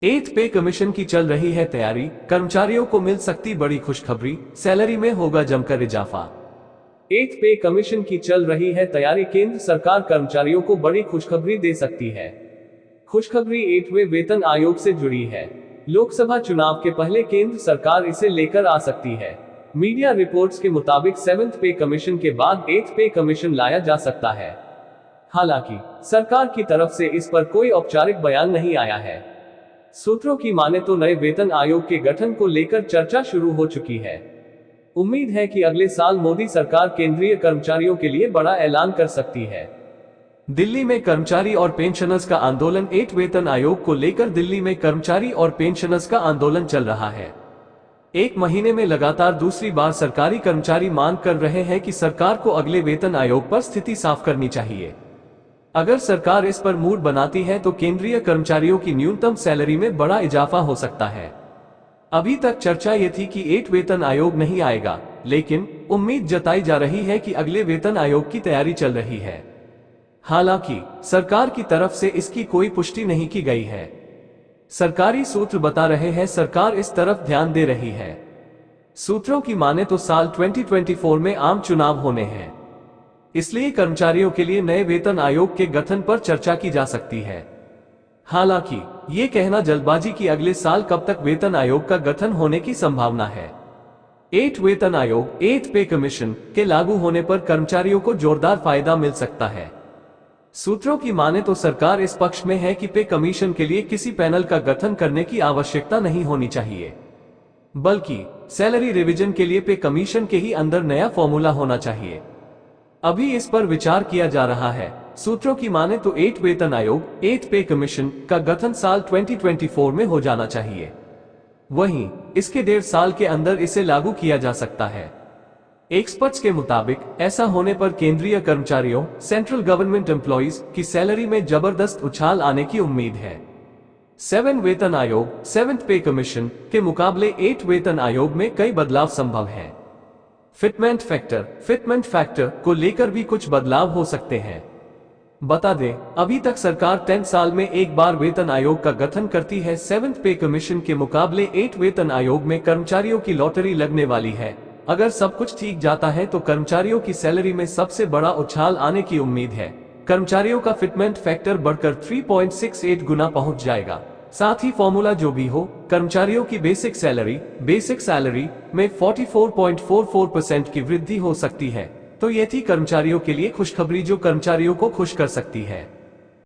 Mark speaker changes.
Speaker 1: एथ पे कमीशन की चल रही है तैयारी, कर्मचारियों को मिल सकती बड़ी खुशखबरी, सैलरी में होगा जमकर इजाफा। एथ पे कमीशन की चल रही है तैयारी, केंद्र सरकार कर्मचारियों को बड़ी खुशखबरी दे सकती है। खुशखबरी 8वें वेतन आयोग से जुड़ी है। लोकसभा चुनाव के पहले केंद्र सरकार इसे लेकर आ सकती है। मीडिया रिपोर्ट्स के मुताबिक 7th पे कमीशन के बाद 8th पे कमीशन लाया जा सकता है। हालांकि सरकार की तरफ से इस पर कोई औपचारिक बयान नहीं आया है। सूत्रों की माने तो नए वेतन आयोग के गठन को लेकर चर्चा शुरू हो चुकी है। उम्मीद है कि अगले साल मोदी सरकार केंद्रीय कर्मचारियों के लिए बड़ा ऐलान कर सकती है। दिल्ली में कर्मचारी और पेंशनर्स का आंदोलन, 8 वेतन आयोग को लेकर दिल्ली में कर्मचारी और पेंशनर्स का आंदोलन चल रहा है। एक महीने में लगातार दूसरी बार सरकारी कर्मचारी मांग कर रहे हैं कि सरकार को अगले वेतन आयोग पर स्थिति साफ करनी चाहिए। अगर सरकार इस पर मूड बनाती है तो केंद्रीय कर्मचारियों की न्यूनतम सैलरी में बड़ा इजाफा हो सकता है। अभी तक चर्चा ये थी कि 8 वेतन आयोग नहीं आएगा, लेकिन उम्मीद जताई जा रही है कि अगले वेतन आयोग की तैयारी चल रही है। हालांकि सरकार की तरफ से इसकी कोई पुष्टि नहीं की गई है। सरकारी सूत्र बता रहे हैं सरकार इस तरफ ध्यान दे रही है। सूत्रों की माने तो साल 2024 में आम चुनाव होने हैं, इसलिए कर्मचारियों के लिए नए वेतन आयोग के गठन पर चर्चा की जा सकती है। हालांकि ये कहना जल्दबाजी कि अगले साल कब तक वेतन आयोग का गठन होने की संभावना है। 8 वेतन आयोग, 8 पे कमीशन के लागू होने पर कर्मचारियों को जोरदार फायदा मिल सकता है। सूत्रों की माने तो सरकार इस पक्ष में है कि पे कमीशन के लिए किसी पैनल का गठन करने की आवश्यकता नहीं होनी चाहिए, बल्कि सैलरी रिवीजन के लिए पे कमीशन के ही अंदर नया फॉर्मूला होना चाहिए। अभी इस पर विचार किया जा रहा है। सूत्रों की माने तो 8 वेतन आयोग, 8 पे कमीशन का गठन साल 2024 में हो जाना चाहिए। वहीं इसके 1.5 साल के अंदर इसे लागू किया जा सकता है। एक्सपर्ट्स के मुताबिक ऐसा होने पर केंद्रीय कर्मचारियों, सेंट्रल गवर्नमेंट एम्प्लॉइज की सैलरी में जबरदस्त उछाल आने की उम्मीद है। 7 वेतन आयोग, 7th पे कमीशन के मुकाबले 8 वेतन आयोग में कई बदलाव संभव हैं। फिटमेंट फैक्टर को लेकर भी कुछ बदलाव हो सकते हैं। बता दें, अभी तक सरकार 10 साल में एक बार वेतन आयोग का गठन करती है। 7th पे कमीशन के मुकाबले 8 वेतन आयोग में कर्मचारियों की लॉटरी लगने वाली है। अगर सब कुछ ठीक जाता है तो कर्मचारियों की सैलरी में सबसे बड़ा उछाल आने की उम्मीद है। कर्मचारियों का फिटमेंट फैक्टर बढ़कर 3.68 गुना पहुंच जाएगा। साथ ही फॉर्मूला जो भी हो, कर्मचारियों की बेसिक सैलरी में 44.44% की वृद्धि हो सकती है। तो ये थी कर्मचारियों के लिए खुशखबरी जो कर्मचारियों को खुश कर सकती है।